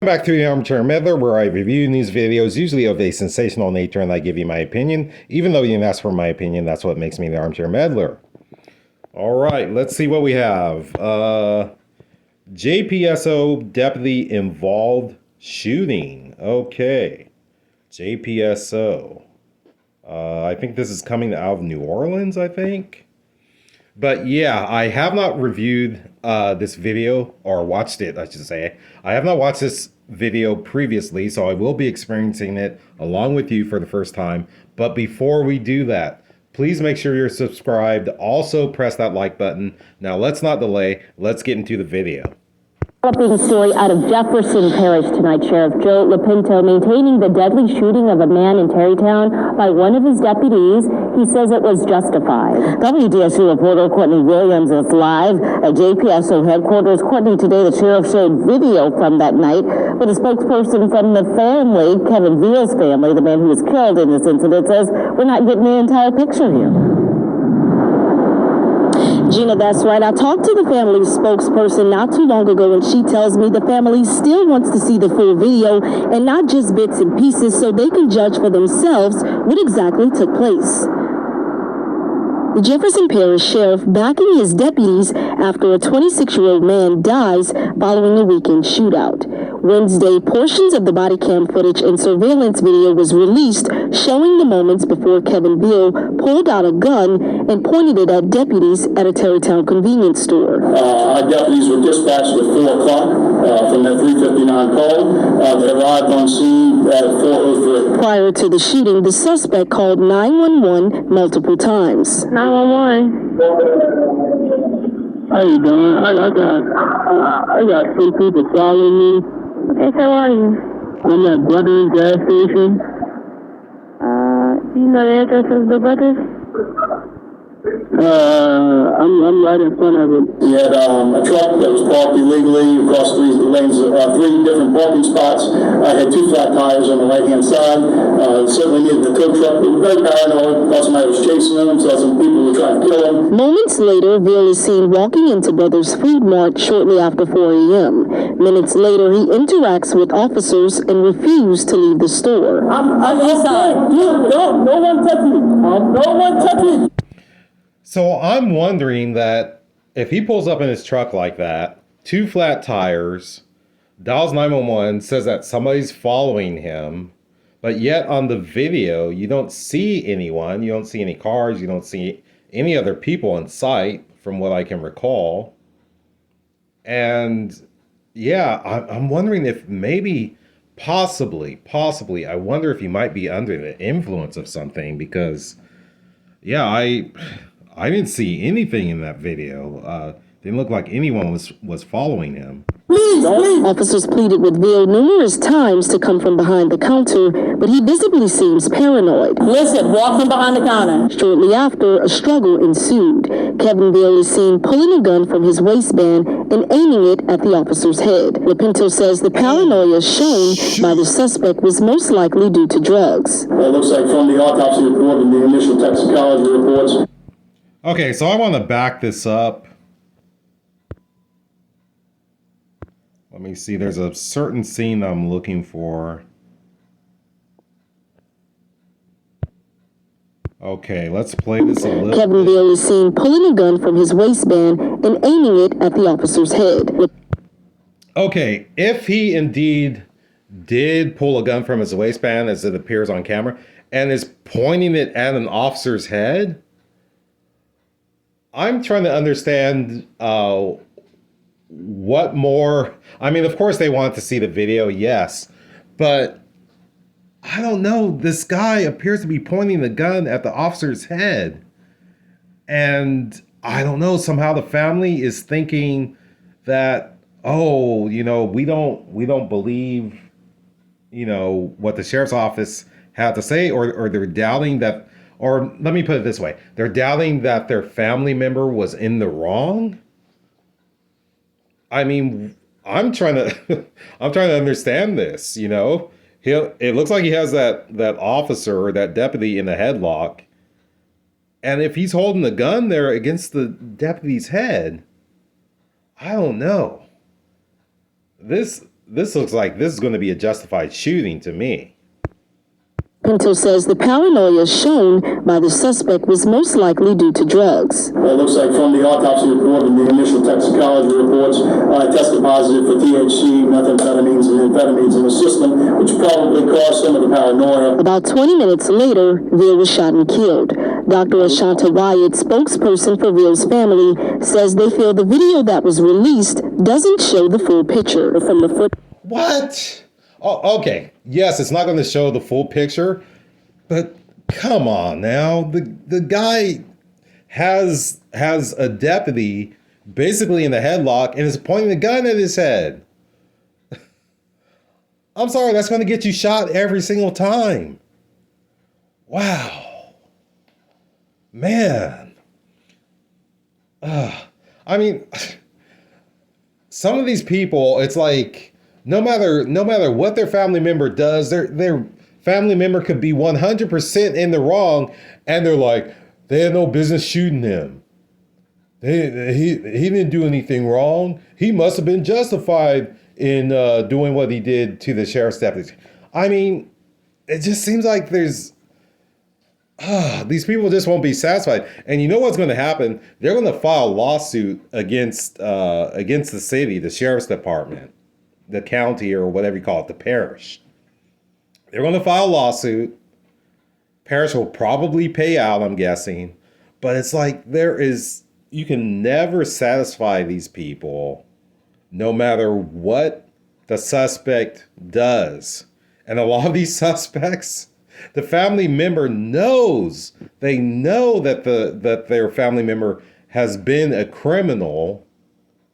Back to the Armchair Meddler, where I review news videos, usually of a sensational nature, and I give you my opinion. Even though you didn't ask for my opinion, that's what makes me the Armchair Meddler. All right, let's see what we have. JPSO deputy involved shooting. Okay, JPSO. I think this is coming out of New Orleans, I think. But yeah, I have not reviewed this video, or watched it, I should say. I have not watched this video previously, so I will be experiencing it along with you for the first time. But before we do that, please make sure you're subscribed. Also press that like button. Now let's not delay. Let's get into the video. Developing story out of Jefferson Parish tonight. Sheriff Joe Lopinto maintaining the deadly shooting of a man in Terrytown by one of his deputies. He says it was justified. WDSU reporter Courtney Williams is live at JPSO headquarters. Courtney, today the sheriff showed video from that night, but a spokesperson from the family, Kevin Veal's family, the man who was killed in this incident, says we're not getting the entire picture here. Gina, that's right. I talked to the family spokesperson not too long ago, and she tells me the family still wants to see the full video and not just bits and pieces so they can judge for themselves what exactly took place. The Jefferson Parish Sheriff backing his deputies after a 26-year-old man dies following a weekend shootout. Wednesday, portions of the body cam footage and surveillance video was released showing the moments before Kevin Veal pulled out a gun and pointed it at deputies at a Terrytown convenience store. Our deputies were dispatched at 4 o'clock from that 359 call. They arrived on scene at 4:03. Prior to the shooting, the suspect called 911 multiple times. 911. How you doing? I got two people following me. Okay, so where are you? I'm at Brothers gas station. Do you know the address of the brothers? I'm right in front of it. We had a truck that was parked illegally across three lanes, three different parking spots. I had 2 flat tires on the right-hand side. Certainly needed the tow truck. They were very paranoid. Thought somebody was chasing them. Saw some people were trying to kill them. Moments later, Veal is seen walking into Brothers Food Mart shortly after 4 a.m. Minutes later, he interacts with officers and refused to leave the store. I'm inside. No one touch me. No one touch me. So I'm wondering that if he pulls up in his truck like that, 2 flat tires, dials 911, says that somebody's following him, but yet on the video, you don't see anyone, you don't see any cars, you don't see any other people in sight, from what I can recall. And yeah, I'm wondering if maybe, possibly, I wonder if he might be under the influence of something, because yeah, I didn't see anything in that video. Didn't look like anyone was following him. Officers pleaded with Veal numerous times to come from behind the counter, but he visibly seems paranoid. Listen, walk from behind the counter. Shortly after, a struggle ensued. Kevin Veal is seen pulling a gun from his waistband and aiming it at the officer's head. Lopinto says the paranoia shown by the suspect was most likely due to drugs. It looks like from the autopsy report and the initial toxicology reports. Okay, so I want to back this up. Let me see, there's a certain scene I'm looking for. Okay, let's play this a little Kevin bit. Veal is seen pulling a gun from his waistband and aiming it at the officer's head. Okay, if he indeed did pull a gun from his waistband, as it appears on camera, and is pointing it at an officer's head, I'm trying to understand what more. I mean, of course they want to see the video, yes, but I don't know. This guy appears to be pointing the gun at the officer's head, and I don't know. Somehow the family is thinking that, oh, you know, we don't believe, you know, what the sheriff's office had to say, or they're doubting that. Or let me put it this way. They're doubting that their family member was in the wrong. I mean, I'm trying to understand this, you know. It looks like he has that officer or that deputy in the headlock. And if he's holding the gun there against the deputy's head, I don't know. This looks like this is going to be a justified shooting to me. Pinto says the paranoia shown by the suspect was most likely due to drugs. It looks like from the autopsy report and the initial toxicology reports, tested positive for THC, methamphetamines, and amphetamines in the system, which probably caused some of the paranoia. About 20 minutes later, Veal was shot and killed. Dr. Ashanta Wyatt, spokesperson for Veal's family, says they feel the video that was released doesn't show the full picture from the foot. What? Oh, okay. Yes, it's not going to show the full picture, but come on now. The guy has a deputy basically in the headlock and is pointing the gun at his head. I'm sorry, that's going to get you shot every single time. Wow. Man. I mean, some of these people, it's like, no matter what their family member does, their family member could be 100% in the wrong, and they're like, they had no business shooting him. He didn't do anything wrong. He must have been justified in doing what he did to the sheriff's deputy. I mean, it just seems like there's these people just won't be satisfied. And you know what's going to happen? They're going to file a lawsuit against the city, the sheriff's department, the county, or whatever you call it, the parish. They're going to file a lawsuit. Parish will probably pay out, I'm guessing. But it's like you can never satisfy these people no matter what the suspect does. And a lot of these suspects, the family member knows. They know that their family member has been a criminal.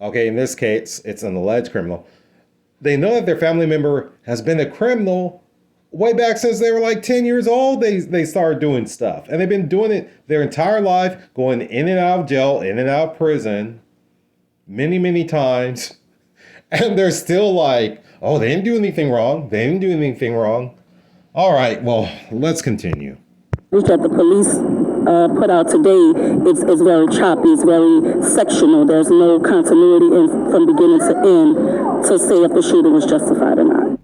Okay, in this case, it's an alleged criminal. They know that their family member has been a criminal way back since they were like 10 years old. They started doing stuff. And they've been doing it their entire life, going in and out of jail, in and out of prison, many, many times. And they're still like, oh, they didn't do anything wrong. They didn't do anything wrong. All right, well, let's continue. That the police put out today, it's very choppy, it's very sectional. There's no continuity from beginning to end to say if the shooting was justified or not.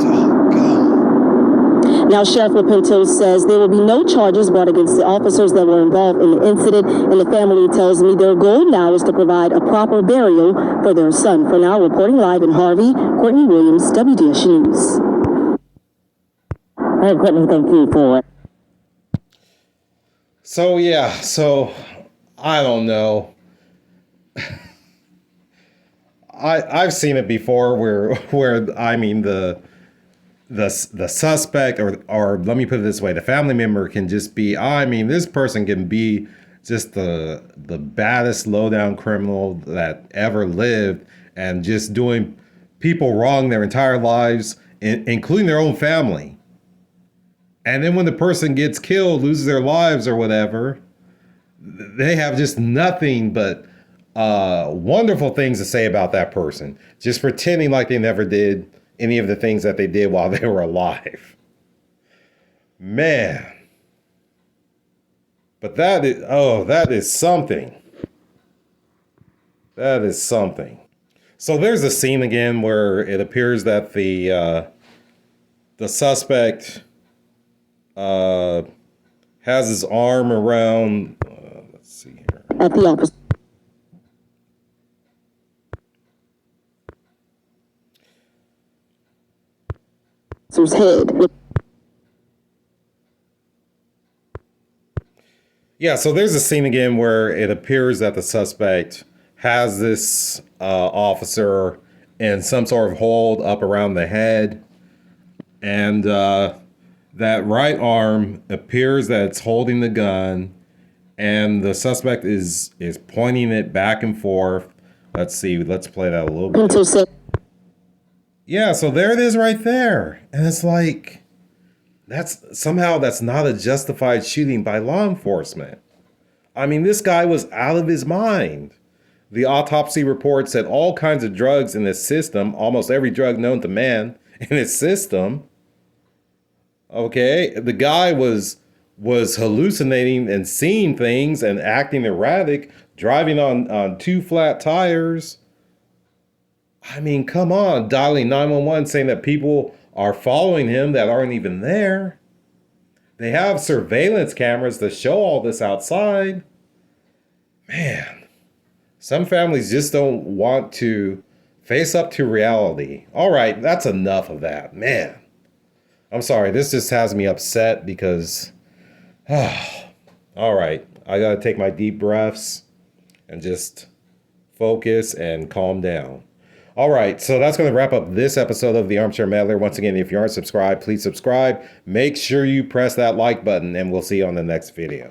Oh, God. Now, Sheriff Pinto says there will be no charges brought against the officers that were involved in the incident, and the family tells me their goal now is to provide a proper burial for their son. For now, reporting live in Harvey, Courtney Williams, WDSU News. All right, Courtney, thank you for it. So I don't know. I've seen it before where I mean the suspect or let me put it this way, the family member can just be, I mean, this person can be just the baddest low-down criminal that ever lived and just doing people wrong their entire lives, including their own family. And then when the person gets killed, loses their lives or whatever, they have just nothing but wonderful things to say about that person, just pretending like they never did any of the things that they did while they were alive. Man. But that is something. That is something. So there's a scene again where it appears that the suspect has his arm around, let's see here. At the officer's head. Yeah, so there's a scene again where it appears that the suspect has this officer in some sort of hold up around the head, and that right arm appears that it's holding the gun, and the suspect is pointing it back and forth. Let's see. Let's play that a little bit. Yeah, so there it is right there. And it's like, that's not a justified shooting by law enforcement. I mean, this guy was out of his mind. The autopsy report said all kinds of drugs in his system, almost every drug known to man in his system. Okay, the guy was hallucinating and seeing things and acting erratic, driving on two flat tires. I mean, come on, dialing 911 saying that people are following him that aren't even there. They have surveillance cameras to show all this outside. Man, some families just don't want to face up to reality. All right, that's enough of that. Man, I'm sorry. This just has me upset because, all right, I got to take my deep breaths and just focus and calm down. All right, so that's going to wrap up this episode of the Armchair Meddler. Once again, if you aren't subscribed, please subscribe. Make sure you press that like button, and we'll see you on the next video.